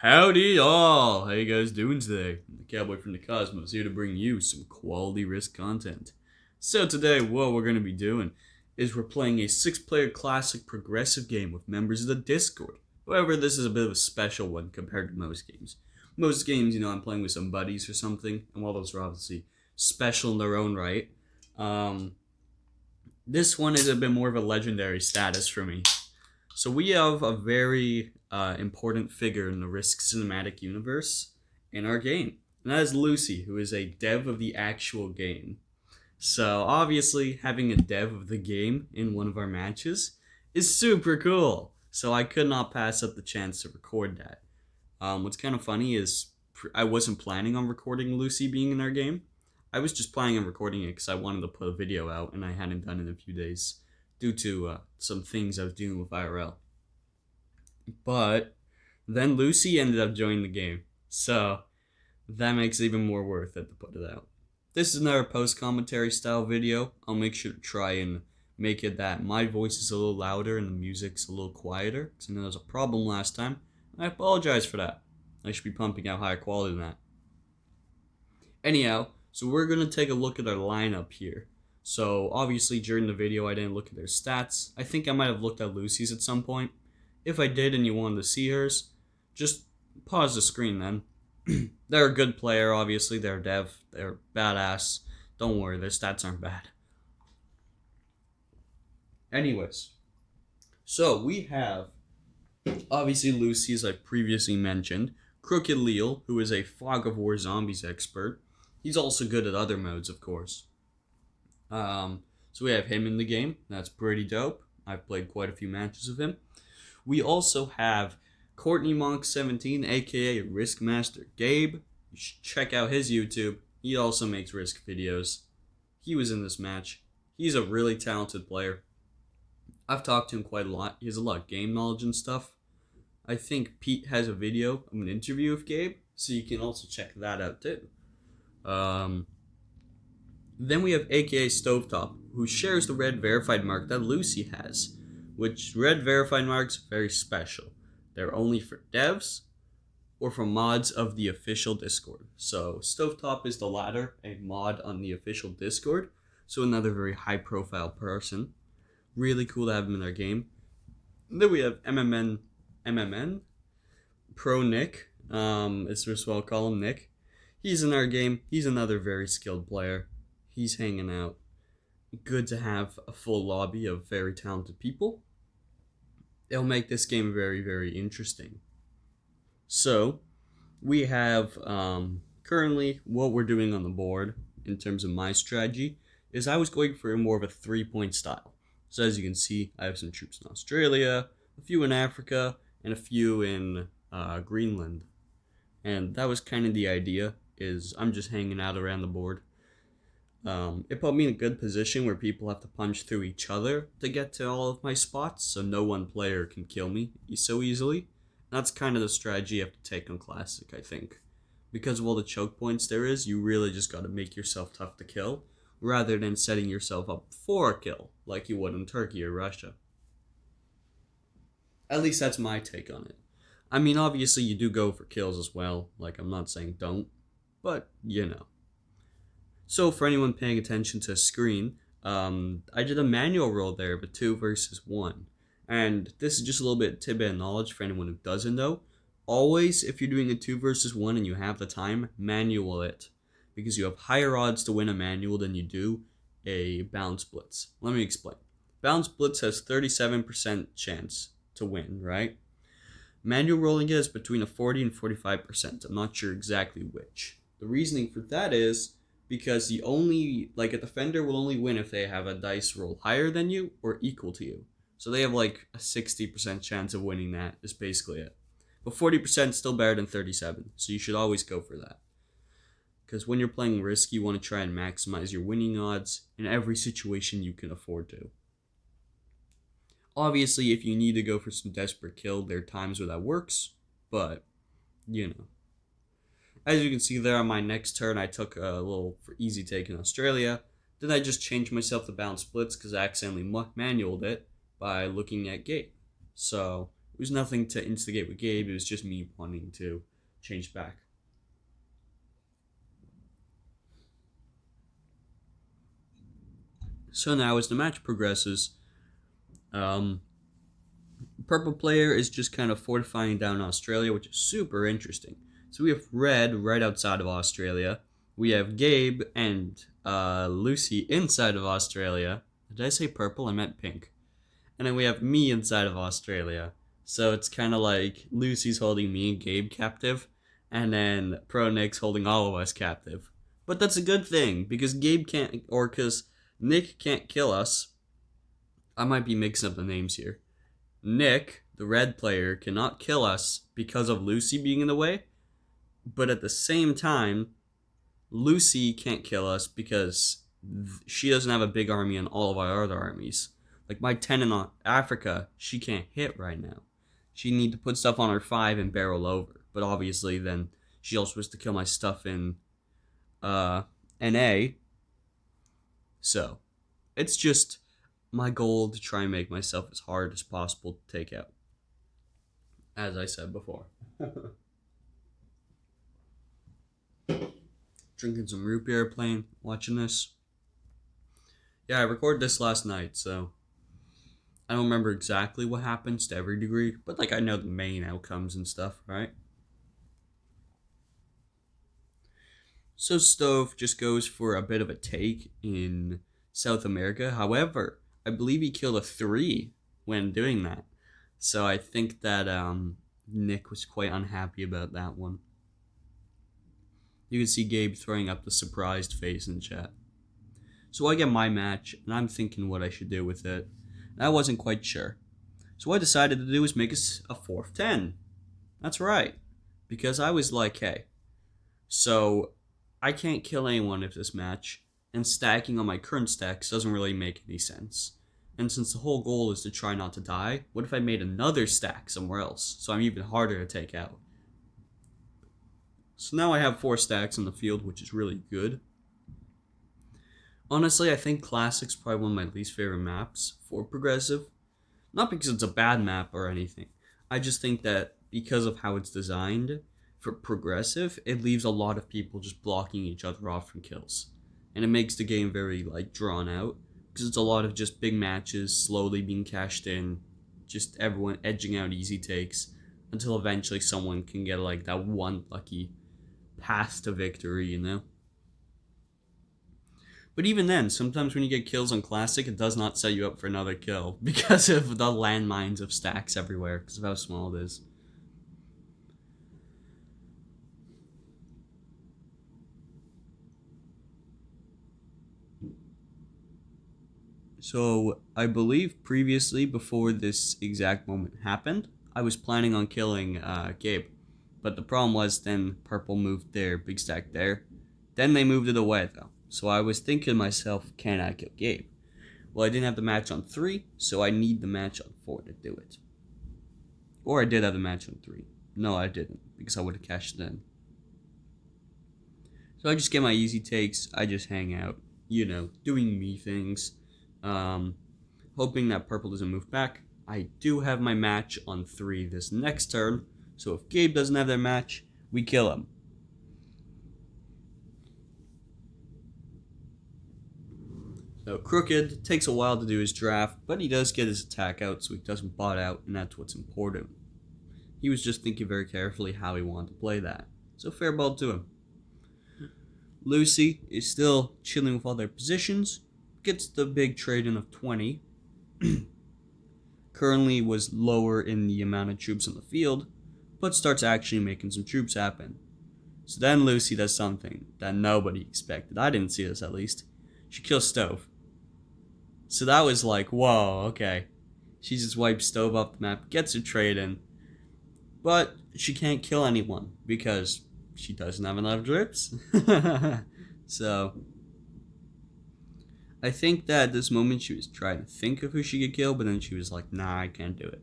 Howdy all! How you guys doing today? The Cowboy from the Cosmos here to bring you some quality Risk content. So today what we're going to be doing is we're playing a 6-player classic progressive game with members of the Discord. However, this is a bit of a special one compared to most games. Most games, I'm playing with some buddies or something, and while those are obviously special in their own right, this one is a bit more of a legendary status for me. So we have a very important figure in the Risk cinematic universe in our game. And that is Lucy, who is a dev of the actual game. So obviously, having a dev of the game in one of our matches is super cool. So I could not pass up the chance to record that. What's kind of funny is I wasn't planning on recording Lucy being in our game. I was just planning on recording it because I wanted to put a video out and I hadn't done it in a few days due to some things I was dealing with IRL. But then Lucy ended up joining the game, so that makes it even more worth it to put it out. This is another post-commentary style video. I'll make sure to try and make it that my voice is a little louder and the music's a little quieter, because I know there was a problem last time. I apologize for that. I should be pumping out higher quality than that. Anyhow, so we're going to take a look at our lineup here. So obviously during the video I didn't look at their stats. I think I might have looked at Lucy's at some point. If I did and you wanted to see hers, just pause the screen then. They're a good player, obviously. They're dev. They're badass. Don't worry, their stats aren't bad. Anyways, so we have, obviously Lucy, as I previously mentioned. Crooked Leal, who is a Fog of War Zombies expert. He's also good at other modes, of course. So we have him in the game. That's pretty dope. I've played quite a few matches with him. We also have Courtney Monk 17, aka Risk Master Gabe. You should check out his YouTube. He also makes Risk videos. He was in this match. He's a really talented player. I've talked to him quite a lot. He has a lot of game knowledge and stuff. I think Pete has a video of an interview with Gabe, so you can also check that out too. Then we have aka Stovetop, who shares the red verified mark that Lucy has, which red verified marks are very special. They're only for devs or for mods of the official Discord. So Stovetop is the latter, a mod on the official Discord, so another very high profile person. Really cool to have him in our game. And then we have MMN Pro Nick, it's just what I'll call him, Nick. He's in our game. He's another very skilled player. He's hanging out. Good to have a full lobby of very talented people. It'll make this game very, very interesting. So, we have currently what we're doing on the board in terms of my strategy is I was going for more of a 3-point style. So as you can see, I have some troops in Australia, a few in Africa, and a few in Greenland. And that was kind of the idea, is I'm just hanging out around the board. It put me in a good position where people have to punch through each other to get to all of my spots, so no one player can kill me so easily. That's kind of the strategy you have to take on Classic, I think. Because of all the choke points there is, you really just got to make yourself tough to kill, rather than setting yourself up for a kill, like you would in Turkey or Russia. At least that's my take on it. I mean, obviously you do go for kills as well, like I'm not saying don't, but you know. So for anyone paying attention to the screen, I did a manual roll there of a 2 versus 1. And this is just a little bit of tidbit of knowledge for anyone who doesn't know. Always, if you're doing a 2 versus 1 and you have the time, manual it. Because you have higher odds to win a manual than you do a balance blitz. Let me explain. Balance blitz has 37% chance to win, right? Manual rolling is between a 40 and 45%. I'm not sure exactly which. The reasoning for that is because a defender will only win if they have a dice roll higher than you or equal to you. So they have like a 60% chance of winning that is basically it. But 40% is still better than 37, so you should always go for that. Because when you're playing Risk, you want to try and maximize your winning odds in every situation you can afford to. Obviously, if you need to go for some desperate kill, there are times where that works, but, you know. As you can see there on my next turn, I took a little for easy take in Australia. Then I just changed myself to balance splits because I accidentally manualed it by looking at Gate. So was nothing to instigate with Gabe. It was just me wanting to change back. So now as the match progresses, purple player is just kind of fortifying down Australia, which is super interesting. So we have red right outside of Australia. We have Gabe and Lucy inside of Australia. Did I say purple? I meant pink. And then we have me inside of Australia. So it's kind of like Lucy's holding me and Gabe captive, and then Pro Nick's holding all of us captive. But that's a good thing, because Gabe can't, or because Nick can't kill us. I might be mixing up the names here. Nick, the red player, cannot kill us because of Lucy being in the way, but at the same time, Lucy can't kill us because she doesn't have a big army on all of our other armies. Like my 10 in Africa, she can't hit right now. She need to put stuff on her 5 and barrel over. But obviously then she also has to kill my stuff in NA. So it's just my goal to try and make myself as hard as possible to take out. As I said before. Drinking some root beer, playing, watching this. Yeah, I recorded this last night, so I don't remember exactly what happens to every degree, but like I know the main outcomes and stuff, right? So Stove just goes for a bit of a take in South America. However, I believe he killed a 3 when doing that. So I think that Nick was quite unhappy about that one. You can see Gabe throwing up the surprised face in chat. So I get my match, and I'm thinking what I should do with it. And I wasn't quite sure. So what I decided to do was make a 4th 10. That's right. Because I was like, hey, so I can't kill anyone with this match, and stacking on my current stacks doesn't really make any sense. And since the whole goal is to try not to die, what if I made another stack somewhere else, so I'm even harder to take out? So now I have 4 stacks on the field, which is really good. Honestly, I think Classic's probably one of my least favorite maps for Progressive. Not because it's a bad map or anything. I just think that because of how it's designed for Progressive, it leaves a lot of people just blocking each other off from kills. And it makes the game very, like, drawn out. Because it's a lot of just big matches slowly being cashed in. Just everyone edging out easy takes. Until eventually someone can get, like, that one lucky path to victory, you know? But even then, sometimes when you get kills on Classic, it does not set you up for another kill. Because of the landmines of stacks everywhere. Because of how small it is. So, I believe previously, before this exact moment happened, I was planning on killing Gabe. But the problem was then Purple moved their big stack there. Then they moved it away, though. So I was thinking to myself, can I kill Gabe? Well, I didn't have the match on 3, so I need the match on 4 to do it. Or I did have the match on 3. No, I didn't, because I would have cashed it in. So I just get my easy takes. I just hang out, you know, doing me things. Hoping that Purple doesn't move back. I do have my match on 3 this next turn. So if Gabe doesn't have their match, we kill him. So Crooked takes a while to do his draft, but he does get his attack out, so he doesn't bot out, and that's what's important. He was just thinking very carefully how he wanted to play that. So fair ball to him. Lucy is still chilling with all their positions. Gets the big trade in of 20. Currently was lower in the amount of troops on the field, but starts actually making some troops happen. So then Lucy does something that nobody expected. I didn't see this, at least. She kills Stove. So that was like, whoa, okay. She just wipes Stove off the map, gets her trade in. But she can't kill anyone because she doesn't have enough drips. So I think that at this moment she was trying to think of who she could kill, but then she was like, nah, I can't do it.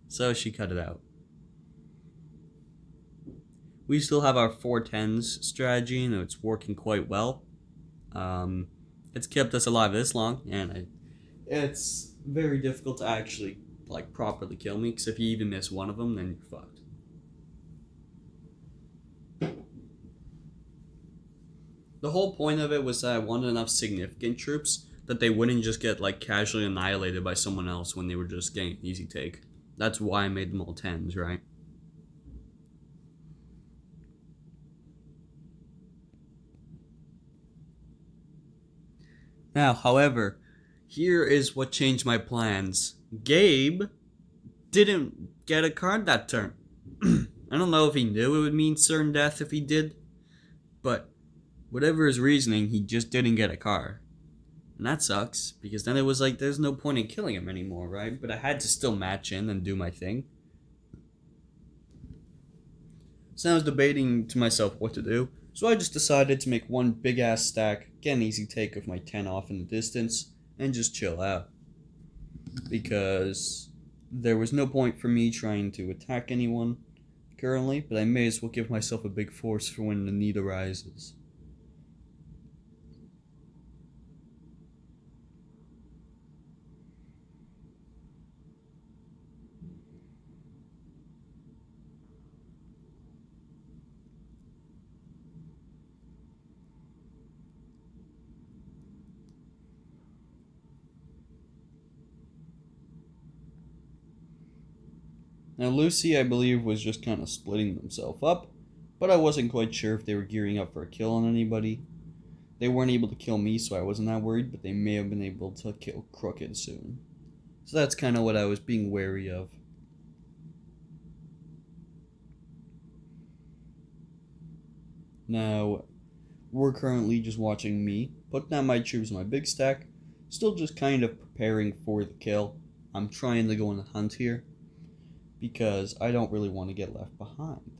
So she cut it out. We still have our 4-10s strategy, and it's working quite well. It's kept us alive this long, and it's very difficult to actually like properly kill me, because if you even miss one of them, then you're fucked. The whole point of it was that I wanted enough significant troops that they wouldn't just get like casually annihilated by someone else when they were just getting an easy take. That's why I made them all 10s, right? Now, however, here is what changed my plans. Gabe didn't get a card that turn. I don't know if he knew it would mean certain death if he did, but whatever his reasoning, he just didn't get a card. And that sucks, because then it was like, there's no point in killing him anymore, right? But I had to still match in and do my thing. So now I was debating to myself what to do. So I just decided to make one big ass stack, get an easy take of my 10 off in the distance, and just chill out. Because there was no point for me trying to attack anyone currently, but I may as well give myself a big force for when the need arises. Now Lucy, I believe, was just kind of splitting themselves up, but I wasn't quite sure if they were gearing up for a kill on anybody. They weren't able to kill me, so I wasn't that worried, but they may have been able to kill Crooked soon. So that's kind of what I was being wary of. Now, we're currently just watching me put down my troops in my big stack, still just kind of preparing for the kill. I'm trying to go on a hunt here, because I don't really want to get left behind.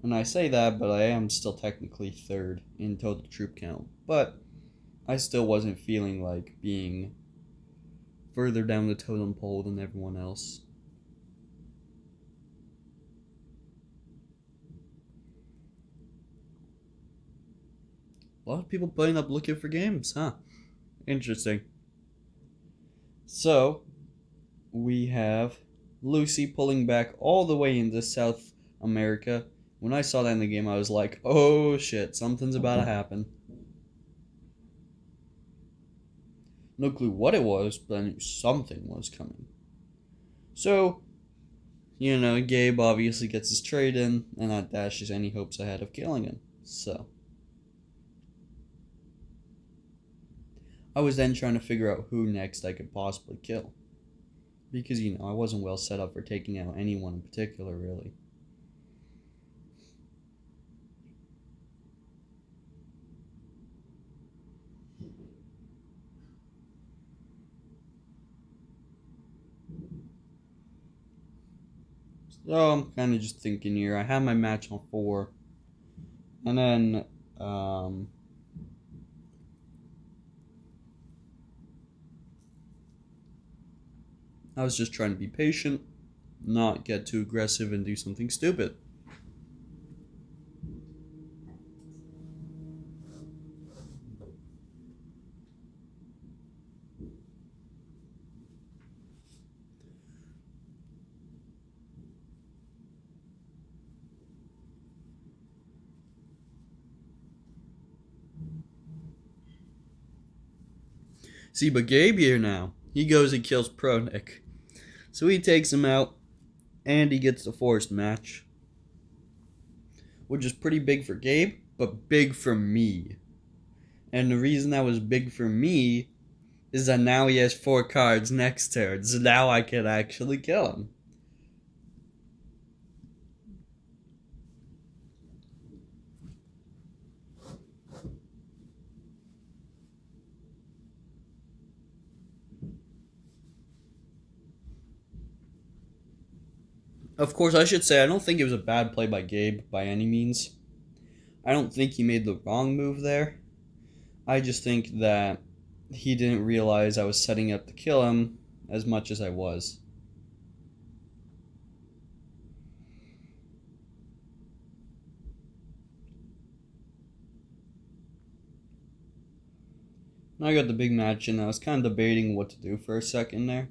And I say that, but I am still technically third in total troop count. But I still wasn't feeling like being further down the totem pole than everyone else. A lot of people putting up looking for games, huh? Interesting. So, we have Lucy pulling back all the way into South America. When I saw that in the game, I was like, oh shit, something's about to happen. No clue what it was, but I knew something was coming. So, Gabe obviously gets his trade in, and that dashes any hopes I had of killing him. So, I was then trying to figure out who next I could possibly kill. Because, I wasn't well set up for taking out anyone in particular, really. So I'm kind of just thinking here. I have my match on 4. And then, I was just trying to be patient, not get too aggressive and do something stupid. See, but Gabe here now, he goes and kills Pro Nick. So he takes him out, and he gets the forced match. Which is pretty big for Gabe, but big for me. And the reason that was big for me is that now he has 4 cards next turn, so now I can actually kill him. Of course, I should say, I don't think it was a bad play by Gabe by any means. I don't think he made the wrong move there. I just think that he didn't realize I was setting up to kill him as much as I was. Now I got the big match, and I was kind of debating what to do for a second there.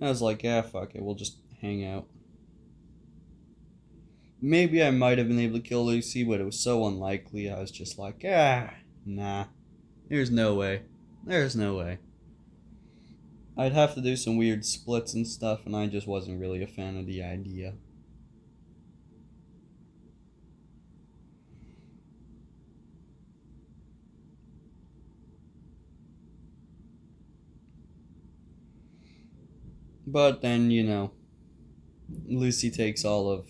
I was like, yeah, fuck it, we'll just hang out. Maybe I might have been able to kill Lucy, but it was so unlikely. I was just like, nah. There's no way. There's no way. I'd have to do some weird splits and stuff, and I just wasn't really a fan of the idea. But then, Lucy takes all of,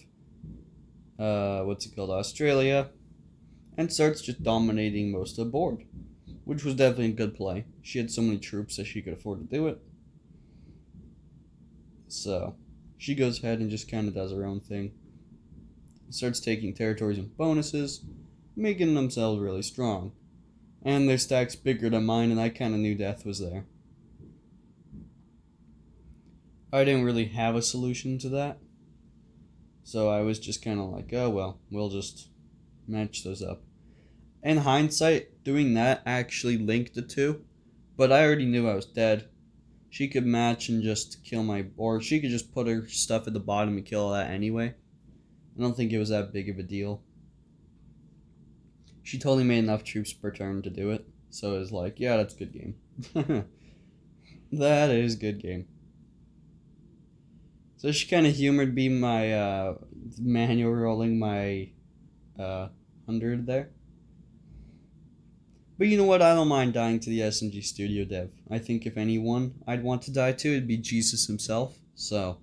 Australia, and starts just dominating most of the board, which was definitely a good play. She had so many troops that she could afford to do it. So, she goes ahead and just kind of does her own thing. Starts taking territories and bonuses, making themselves really strong. And their stack's bigger than mine, and I kind of knew death was there. I didn't really have a solution to that. So I was just kind of like, oh well, we'll just match those up. In hindsight, doing that actually linked the two, but I already knew I was dead. She could match and just kill or she could just put her stuff at the bottom and kill all that anyway. I don't think it was that big of a deal. She totally made enough troops per turn to do it, so it was like, yeah, that's a good game. That is a good game. So she kind of humored me my manual rolling my 100 there. But you know what? I don't mind dying to the SMG Studio dev. I think if anyone I'd want to die to, it'd be Jesus himself. So,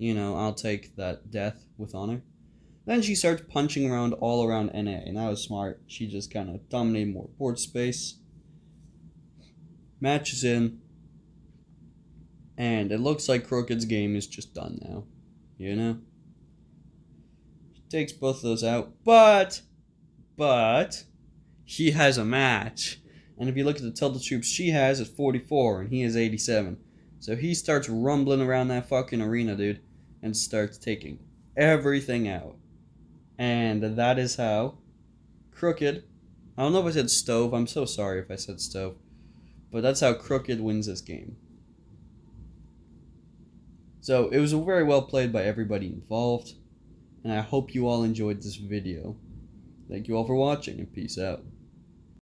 I'll take that death with honor. Then she starts punching around all around NA, and that was smart. She just kind of dominated more board space. Matches in. And it looks like Crooked's game is just done now. She takes both of those out. But he has a match. And if you look at the total troops she has, it's 44, and he has 87. So he starts rumbling around that fucking arena, dude, and starts taking everything out. And that is how Crooked, I don't know if I said Stove, I'm so sorry if I said Stove, but that's how Crooked wins this game. So it was very well played by everybody involved, and I hope you all enjoyed this video. Thank you all for watching, and peace out.